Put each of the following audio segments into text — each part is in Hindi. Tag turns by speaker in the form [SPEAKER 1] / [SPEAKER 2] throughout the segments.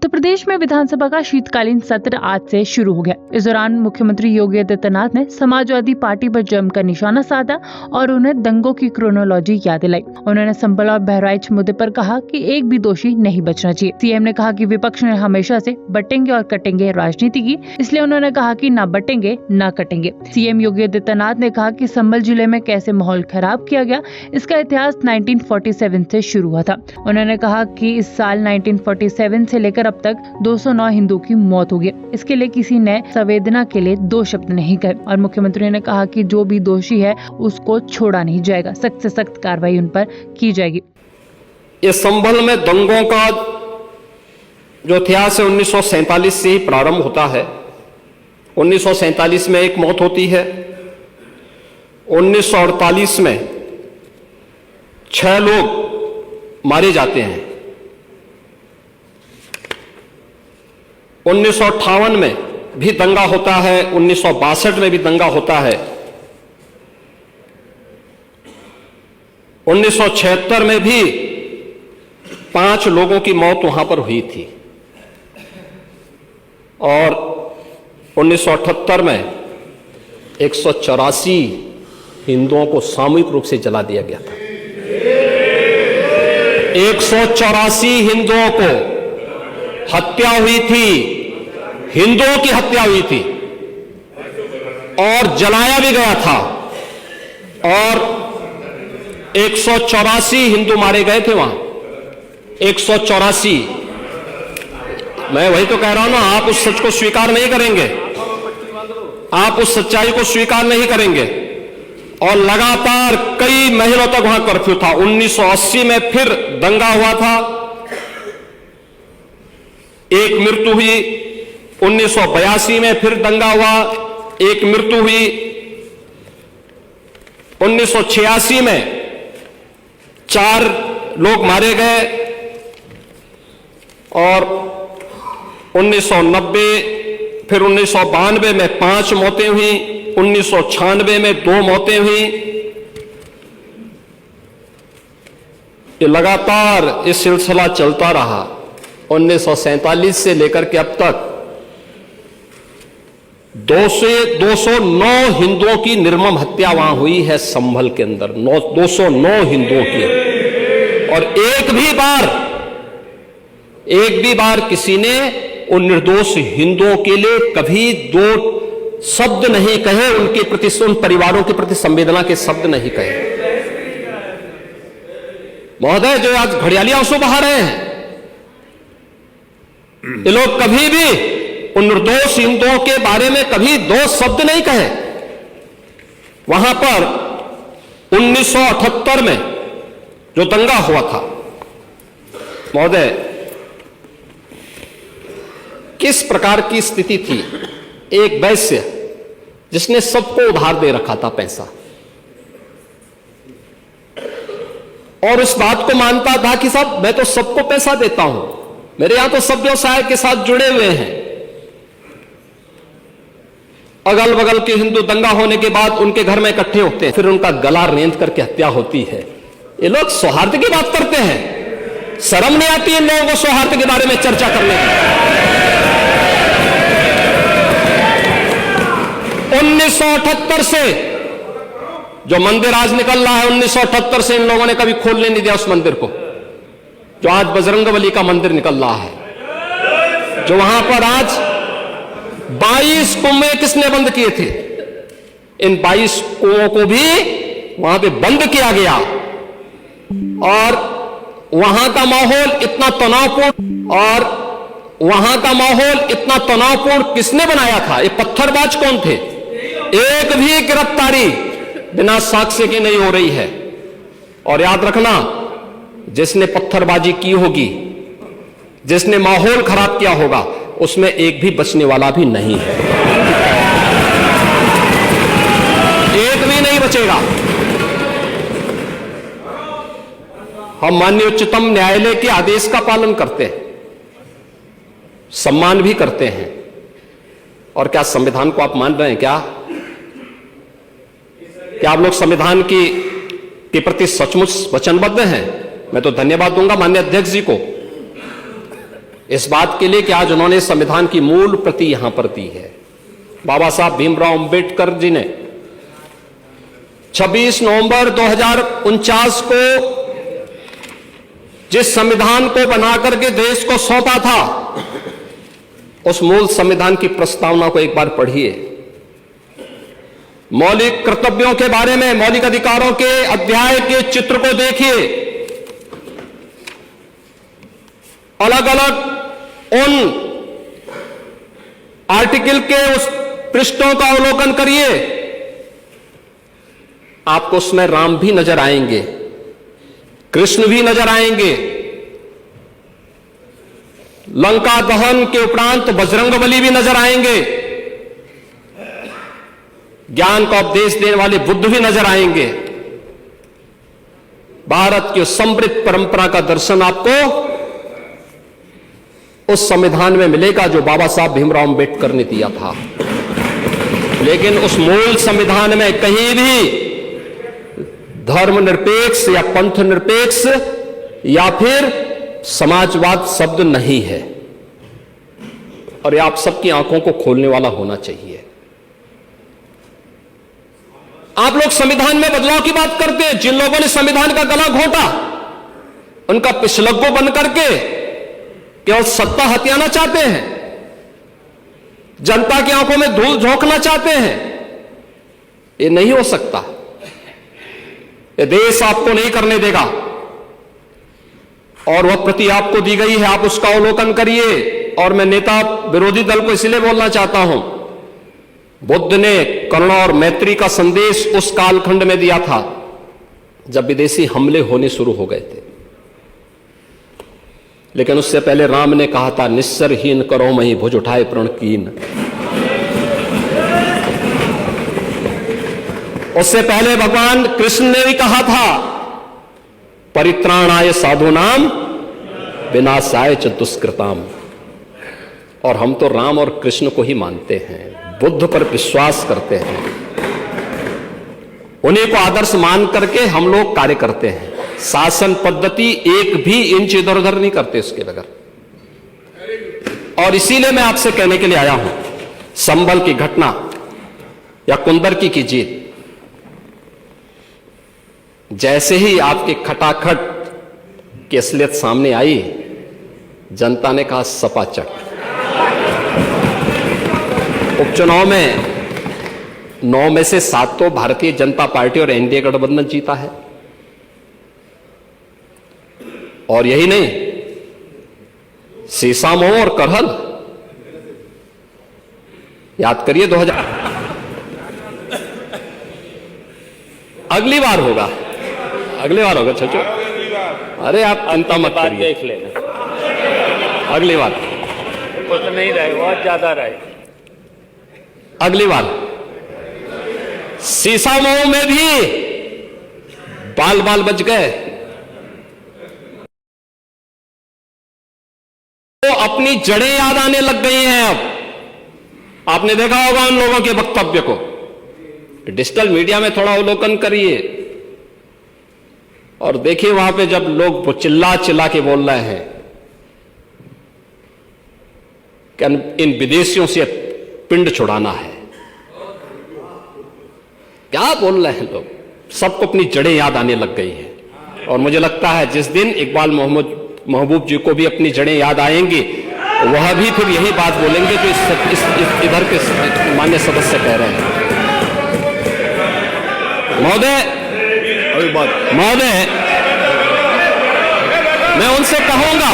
[SPEAKER 1] उत्तर प्रदेश में विधानसभा का शीतकालीन सत्र आज से शुरू हो गया। इस दौरान मुख्यमंत्री योगी आदित्यनाथ ने समाजवादी पार्टी पर जमकर निशाना साधा और उन्हें दंगों की क्रोनोलॉजी याद दिलाई। उन्होंने संभल और बहराइच मुद्दे पर कहा कि एक भी दोषी नहीं बचना चाहिए। सीएम ने कहा कि विपक्ष ने हमेशा से बटेंगे और कटेंगे राजनीति की, इसलिए उन्होंने कहा कि ना बटेंगे ना कटेंगे। सीएम योगी आदित्यनाथ ने कहा कि संभल जिले में कैसे माहौल खराब किया गया, इसका इतिहास 1947 से शुरू हुआ था। उन्होंने कहा कि इस साल 1947 से लेकर अब तक 209 हिंदुओं की मौत हो गई। इसके लिए किसी ने संवेदना के लिए दो शब्द नहीं कहे और मुख्यमंत्री ने कहा कि जो भी दोषी है उसको छोड़ा नहीं जाएगा, सख्त से सख्त कार्रवाई उन पर की जाएगी।
[SPEAKER 2] ये संभल में दंगों का जो इतिहास है 1947 से ही प्रारंभ होता है। 1947 में एक मौत होती है, 1948 में 6 लोग मारे जाते हैं, 1958 में भी दंगा होता है, 1962 में भी दंगा होता है, 1976 में भी 5 लोगों की मौत वहां पर हुई थी और 1978 में 184 हिंदुओं को सामूहिक रूप से जला दिया गया था। 184 हिंदुओं को हत्या हुई थी, हिंदुओं की हत्या हुई थी और जलाया भी गया था और 184 हिंदू मारे गए थे वहां। 184। मैं वही तो कह रहा हूं ना, आप उस सच को स्वीकार नहीं करेंगे, आप उस सच्चाई को स्वीकार नहीं करेंगे और लगातार कई महीनों तक वहां कर्फ्यू था। 1980 में फिर दंगा हुआ था, एक मृत्यु हुई। 1982 में फिर दंगा हुआ, एक मृत्यु हुई। 1986 में 4 लोग मारे गए और 1990 फिर 1992 में 5 मौतें हुई, 1996 में 2 मौतें हुई। ये लगातार ये सिलसिला चलता रहा। 1947 से लेकर के अब तक 209 हिंदुओं की निर्मम हत्या वहां हुई है संभल के अंदर। 209 हिंदुओं की, और एक भी बार किसी ने उन निर्दोष हिंदुओं के लिए कभी 2 शब्द नहीं कहे, उनके प्रति, उन परिवारों के प्रति संवेदना के शब्द नहीं कहे। महोदय, जो आज घड़ियाली आंसू बहा रहे हैं, ये लोग कभी भी उन निर्दोष हिंदुओं के बारे में कभी 2 शब्द नहीं कहे। वहां पर 1978 में जो दंगा हुआ था, महोदय, किस प्रकार की स्थिति थी। एक वैश्य जिसने सबको उधार दे रखा था पैसा, और उस बात को मानता था कि साहब मैं तो सबको पैसा देता हूं, मेरे यहां तो सब व्यवसाय के साथ जुड़े हुए हैं। अगल बगल के हिंदू दंगा होने के बाद उनके घर में इकट्ठे होते हैं, फिर उनका गला रेंद करके हत्या होती है। ये लोग सौहार्द की बात करते हैं, शर्म नहीं आती इन लोगों को सौहार्द के बारे में चर्चा करने की। 1978 से जो मंदिर आज निकल रहा है, 1978 से इन लोगों ने कभी खोलने नहीं दिया उस मंदिर को, जो आज बजरंगबली का मंदिर निकल रहा है, जो वहां पर आज 22 कुएं किसने बंद किए थे, इन 22 कुओं को भी वहां पे बंद किया गया। और वहां का माहौल इतना तनावपूर्ण किसने बनाया था? ये पत्थरबाज कौन थे? एक भी गिरफ्तारी बिना साक्ष्य के नहीं हो रही है। और याद रखना, जिसने पत्थरबाजी की होगी, जिसने माहौल खराब किया होगा, उसमें एक भी बचने वाला भी नहीं है, एक भी नहीं बचेगा। हम माननीय उच्चतम न्यायालय के आदेश का पालन करते हैं, सम्मान भी करते हैं। और क्या संविधान को आप मान रहे हैं? क्या आप लोग संविधान के प्रति सचमुच वचनबद्ध हैं? मैं तो धन्यवाद दूंगा माननीय अध्यक्ष जी को। इस बात के लिए कि आज उन्होंने संविधान की मूल प्रति यहां पर दी है। बाबा साहब भीमराव अंबेडकर जी ने 26 नवंबर 2049 को जिस संविधान को बनाकर के देश को सौंपा था, उस मूल संविधान की प्रस्तावना को एक बार पढ़िए। मौलिक कर्तव्यों के बारे में, मौलिक अधिकारों के अध्याय के चित्र को देखिए। अलग अलग उन आर्टिकल के उस पृष्ठों का अवलोकन करिए, आपको उसमें राम भी नजर आएंगे, कृष्ण भी नजर आएंगे। लंका दहन के उपरांत बजरंगबली भी नजर आएंगे, ज्ञान का उपदेश देने वाले बुद्ध भी नजर आएंगे। भारत की समृद्ध परंपरा का दर्शन आपको उस संविधान में मिलेगा जो बाबा साहब भीमराव अंबेडकर ने दिया था। लेकिन उस मूल संविधान में कहीं भी धर्मनिरपेक्ष या पंथ निरपेक्ष या फिर समाजवाद शब्द नहीं है, और ये आप सबकी आंखों को खोलने वाला होना चाहिए। आप लोग संविधान में बदलाव की बात करते हैं। जिन लोगों ने संविधान का गला घोंटा, उनका पिछलग्गो बन करके केवल सत्ता हथियाना चाहते हैं, जनता की आंखों में धूल झोंकना चाहते हैं। ये नहीं हो सकता, ये देश आपको नहीं करने देगा, और वह प्रति आपको दी गई है, आप उसका अवलोकन करिए। और मैं नेता विरोधी दल को इसलिए बोलना चाहता हूं, बुद्ध ने करुणा और मैत्री का संदेश उस कालखंड में दिया था जब विदेशी हमले होने शुरू हो गए थे। लेकिन उससे पहले राम ने कहा था, निस्सरहीन करो मही भुज उठाए प्रण कीन। उससे पहले भगवान कृष्ण ने भी कहा था, परित्राणाय साधूनाम विनाशाय च दुष्कृताम। और हम तो राम और कृष्ण को ही मानते हैं, बुद्ध पर विश्वास करते हैं, उन्हीं को आदर्श मान करके हम लोग कार्य करते हैं। शासन पद्धति एक भी इंच इधर उधर नहीं करते उसके बगैर। और इसीलिए मैं आपसे कहने के लिए आया हूं, संभल की घटना या कुंदरकी की जीत, जैसे ही आपके खटाखट की असलियत सामने आई, जनता ने कहा सपा चट। उपचुनाव में 9 में से 7 तो भारतीय जनता पार्टी और एनडीए गठबंधन जीता है। और यही नहीं, सीसामऊ और करहल, याद करिए 2000। अगली बार होगा, अगली बार होगा छचो। अरे आप चिंता मत करिए,
[SPEAKER 3] देख लेना
[SPEAKER 2] अगली बार
[SPEAKER 3] कुछ नहीं रहे, बहुत ज्यादा रहे।
[SPEAKER 2] अगली बार सीसामऊ में भी बाल बाल बच गए। तो अपनी जड़ें याद आने लग गई हैं। अब आपने देखा होगा उन लोगों के वक्तव्य को, डिजिटल मीडिया में थोड़ा अवलोकन करिए और देखिए वहां पे जब लोग चिल्ला चिल्ला के बोल रहे हैं कि इन विदेशियों से पिंड छुड़ाना है। क्या बोल रहे हैं लोग, सबको अपनी जड़ें याद आने लग गई हैं। और मुझे लगता है जिस दिन इकबाल महबूब जी को भी अपनी जड़ें याद आएंगी, वह भी फिर यही बात बोलेंगे जो इधर के मान्य सदस्य कह रहे हैं। महोदय, मैं उनसे कहूंगा,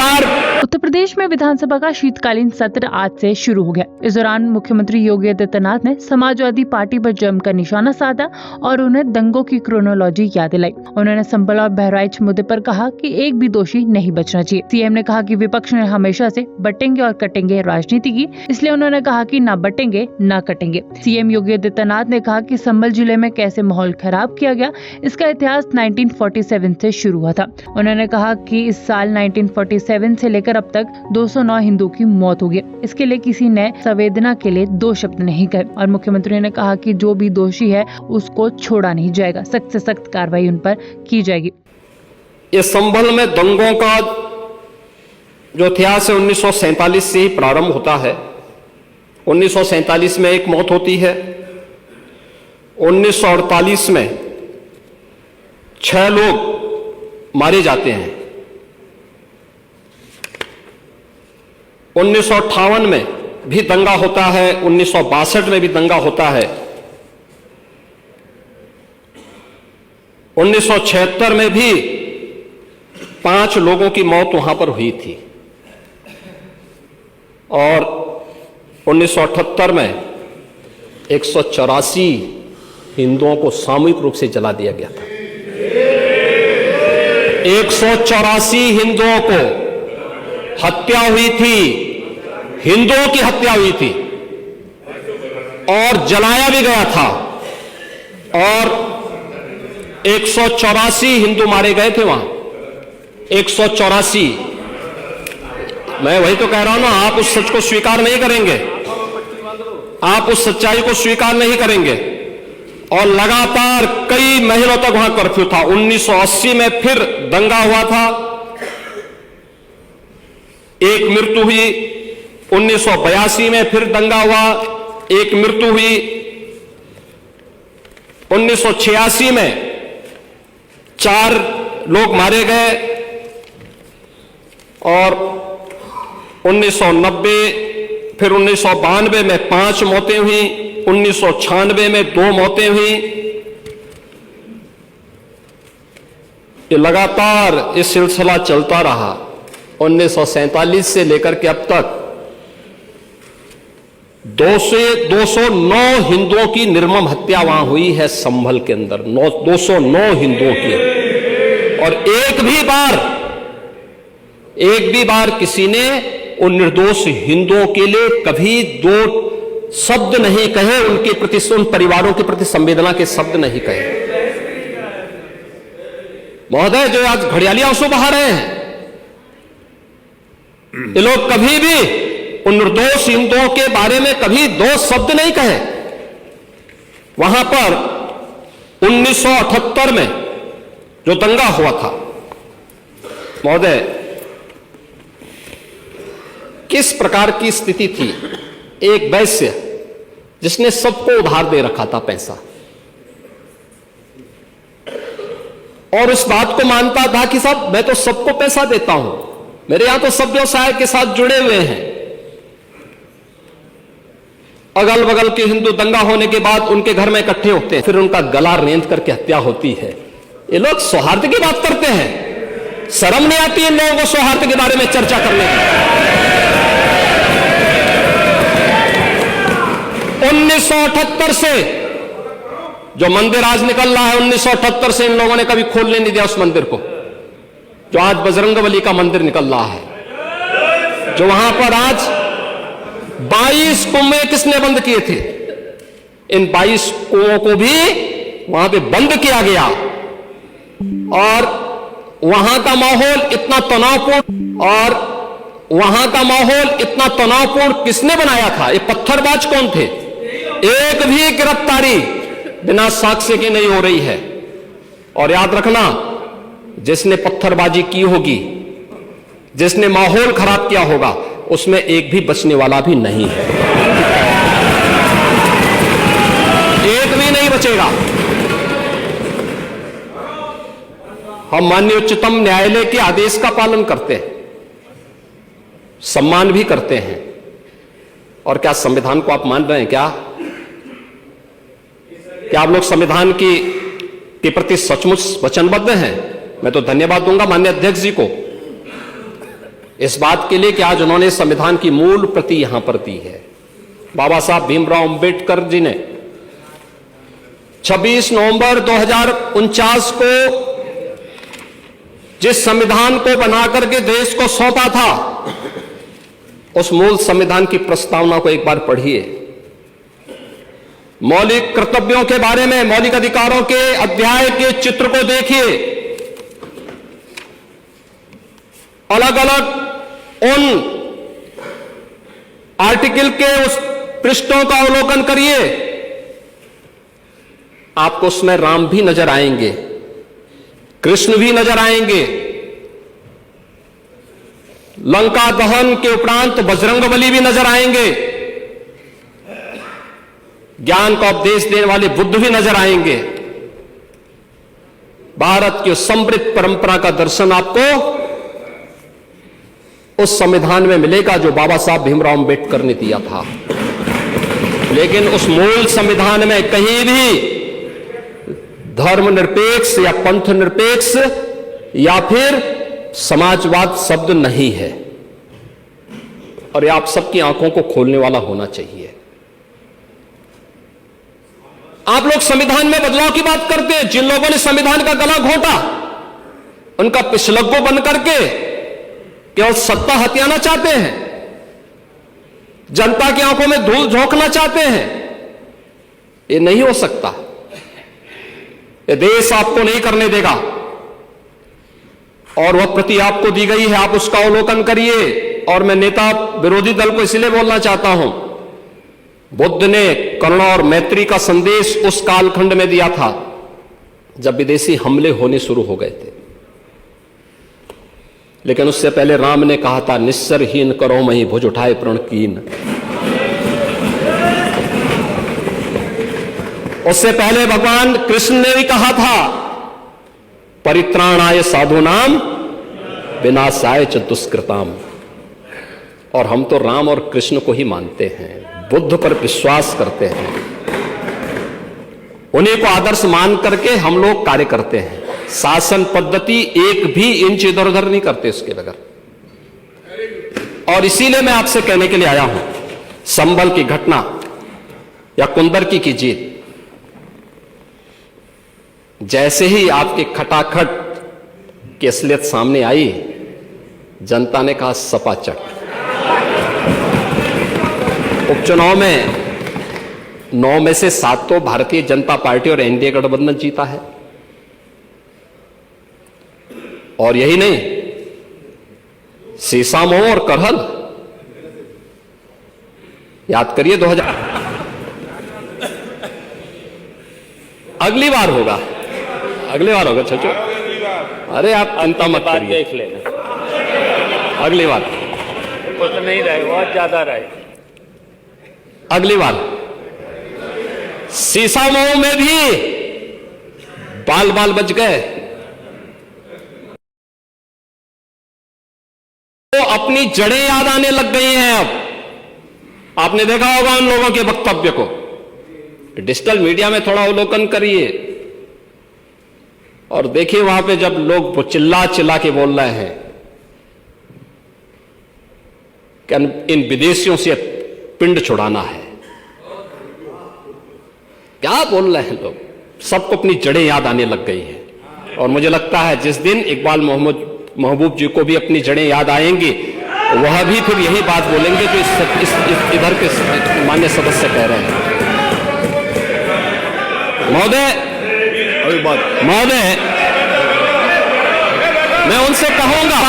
[SPEAKER 1] उत्तर प्रदेश में विधानसभा का शीतकालीन सत्र आज से शुरू हो गया। इस दौरान मुख्यमंत्री योगी आदित्यनाथ ने समाजवादी पार्टी पर जमकर निशाना साधा और उन्हें दंगों की क्रोनोलॉजी याद दिलाई। उन्होंने संभल और बहराइच मुद्दे पर कहा कि एक भी दोषी नहीं बचना चाहिए। सीएम ने कहा कि विपक्ष ने हमेशा से बटेंगे और कटेंगे राजनीति की, इसलिए उन्होंने कहा कि ना बटेंगे ना कटेंगे। सीएम योगी आदित्यनाथ ने कहा कि संभल जिले में कैसे माहौल खराब किया गया, इसका इतिहास 1947 से शुरू हुआ था। उन्होंने कहा कि इस साल 1947 से लेकर अब तक 209 हिंदू की मौत हो गई। इसके लिए किसी ने संवेदना के लिए 2 शब्द नहीं कहे। और मुख्यमंत्री ने कहा कि जो भी दोषी है उसको छोड़ा नहीं जाएगा, सख्त से सख्त कार्रवाई उन पर की जाएगी।
[SPEAKER 2] ये संभल में दंगों का जो इतिहास है 1947 से ही प्रारंभ होता है। 1947 में एक मौत होती है, 1948 में 6 लोग मारे जाते हैं, 1958 में भी दंगा होता है, 1962 में भी दंगा होता है, 1976 में भी 5 लोगों की मौत वहां पर हुई थी और 1978 में 184 हिंदुओं को सामूहिक रूप से जला दिया गया था। 184 हिंदुओं को हत्या हुई थी, हिंदुओं की हत्या हुई थी और जलाया भी गया था और 184 हिंदू मारे गए थे वहां। 184। मैं वही तो कह रहा हूं ना, आप उस सच को स्वीकार नहीं करेंगे, आप उस सच्चाई को स्वीकार नहीं करेंगे और लगातार कई महीनों तक वहां कर्फ्यू था। 1980 में फिर दंगा हुआ था, एक मृत्यु हुई। 1982 में फिर दंगा हुआ, एक मृत्यु हुई। 1986 में 4 लोग मारे गए और 1990 फिर 1992 में 5 मौतें हुई, 1996 में 2 मौतें हुई। ये लगातार ये सिलसिला चलता रहा 1947 से लेकर के अब तक। 209 हिंदुओं की निर्मम हत्या वहां हुई है संभल के अंदर, 209 हिंदुओं की। और एक भी बार किसी ने उन निर्दोष हिंदुओं के लिए कभी 2 शब्द नहीं कहे, उनके प्रति, उन परिवारों के प्रति संवेदना के शब्द नहीं कहे। महोदय, जो आज घड़ियाली आंसू बहा रहे हैं, ये लोग कभी भी उन निर्दोष हिंदुओं के बारे में कभी 2 शब्द नहीं कहे। वहां पर 1978 में जो दंगा हुआ था, महोदय, किस प्रकार की स्थिति थी। एक वैश्य जिसने सबको उधार दे रखा था पैसा, और उस बात को मानता था कि साहब मैं तो सबको पैसा देता हूं, मेरे यहां तो सब व्यवसाय के साथ जुड़े हुए हैं। अगल बगल के हिंदू दंगा होने के बाद उनके घर में इकट्ठे होते हैं, फिर उनका गला रेंध करके हत्या होती है। ये लोग सौहार्द की बात करते हैं, शर्म नहीं आती इन लोगों को सौहार्द के बारे में चर्चा करने की। 1978 से जो मंदिर आज निकल रहा है, 1978 से इन लोगों ने कभी खोलने नहीं दिया उस मंदिर को, जो आज बजरंगबली का मंदिर निकल रहा है। जो वहां पर आज 22 कुएं किसने बंद किए थे, इन 22 कुओं को भी वहां पे बंद किया गया। और वहां का माहौल इतना तनावपूर्ण किसने बनाया था? ये पत्थरबाज कौन थे? एक भी गिरफ्तारी बिना साक्ष्य के नहीं हो रही है। और याद रखना, जिसने पत्थरबाजी की होगी, जिसने माहौल खराब किया होगा, उसमें एक भी बचने वाला भी नहीं है, एक भी नहीं बचेगा। हम माननीय उच्चतम न्यायालय के आदेश का पालन करते हैं, सम्मान भी करते हैं। और क्या संविधान को आप मान रहे हैं? क्या आप लोग संविधान के प्रति सचमुच वचनबद्ध हैं? मैं तो धन्यवाद दूंगा माननीय अध्यक्ष जी को इस बात के लिए कि आज उन्होंने संविधान की मूल प्रति यहां पर दी है। बाबा साहब भीमराव अंबेडकर जी ने 26 नवंबर 2049 को जिस संविधान को बनाकर के देश को सौंपा था, उस मूल संविधान की प्रस्तावना को एक बार पढ़िए। मौलिक कर्तव्यों के बारे में, मौलिक अधिकारों के अध्याय के चित्र को देखिए, अलग अलग उन आर्टिकल के उस पृष्ठों का अवलोकन करिए, आपको उसमें राम भी नजर आएंगे, कृष्ण भी नजर आएंगे, लंका दहन के उपरांत बजरंगबली भी नजर आएंगे, ज्ञान का उपदेश देने वाले बुद्ध भी नजर आएंगे। भारत की समृद्ध परंपरा का दर्शन आपको उस संविधान में मिलेगा जो बाबा साहब भीमराव अंबेडकर ने दिया था। लेकिन उस मूल संविधान में कहीं भी धर्मनिरपेक्ष या पंथ निरपेक्ष या फिर समाजवाद शब्द नहीं है, और ये आप सबकी आंखों को खोलने वाला होना चाहिए। आप लोग संविधान में बदलाव की बात करते हैं। जिन लोगों ने संविधान का गला घोंटा, उनका पिछलग्गो बन करके केवल सत्ता हथियाना चाहते हैं, जनता की आंखों में धूल झोंकना चाहते हैं। ये नहीं हो सकता। ये देश आपको नहीं करने देगा, और वह प्रति आपको दी गई है, आप उसका अवलोकन करिए। और मैं नेता विरोधी दल को इसलिए बोलना चाहता हूं, बुद्ध ने करुणा और मैत्री का संदेश उस कालखंड में दिया था जब विदेशी हमले होने शुरू हो गए थे। लेकिन उससे पहले राम ने कहा था, निस्सरहीन करो मही भुज उठाए प्रण कीन। उससे पहले भगवान कृष्ण ने भी कहा था, परित्राणाय साधूनाम विनाशाय च दुष्कृताम। और हम तो राम और कृष्ण को ही मानते हैं, बुद्ध पर विश्वास करते हैं, उन्हीं को आदर्श मान करके हम लोग कार्य करते हैं। शासन पद्धति एक भी इंच इधर उधर नहीं करते उसके बगैर। और इसीलिए मैं आपसे कहने के लिए आया हूं, संभल की घटना या कुंदरकी की जीत, जैसे ही आपकी खटाखट की असलियत सामने आई, जनता ने कहा सपाचट। उपचुनाव में 9 में से 7 तो भारतीय जनता पार्टी और एनडीए गठबंधन जीता है। और यही नहीं, सीसामऊ और करहल याद करिए 2000। अगली बार होगा, अगली बार होगा छचो। अरे आप चिंता मत करिए,
[SPEAKER 3] देख लेना
[SPEAKER 2] अगली बार।
[SPEAKER 3] कुछ नहीं रहे, बहुत ज्यादा रहे।
[SPEAKER 2] अगली बार सीसामऊ में भी बाल बाल बच गए, तो अपनी जड़ें याद आने लग गई हैं। अब आपने देखा होगा उन लोगों के वक्तव्य को, डिजिटल मीडिया में थोड़ा अवलोकन करिए और देखिए वहां पे जब लोग चिल्ला चिल्ला के बोल रहे हैं कि इन विदेशियों से पिंड छुड़ाना है, क्या बोल रहे हैं लोग। सबको अपनी जड़ें याद आने लग गई हैं। और मुझे लगता है जिस दिन इकबाल महबूब जी को भी अपनी जड़ें याद आएंगी, वह भी फिर यही बात बोलेंगे जो इधर के मान्य सदस्य कह रहे हैं। महोदय, मैं उनसे कहूंगा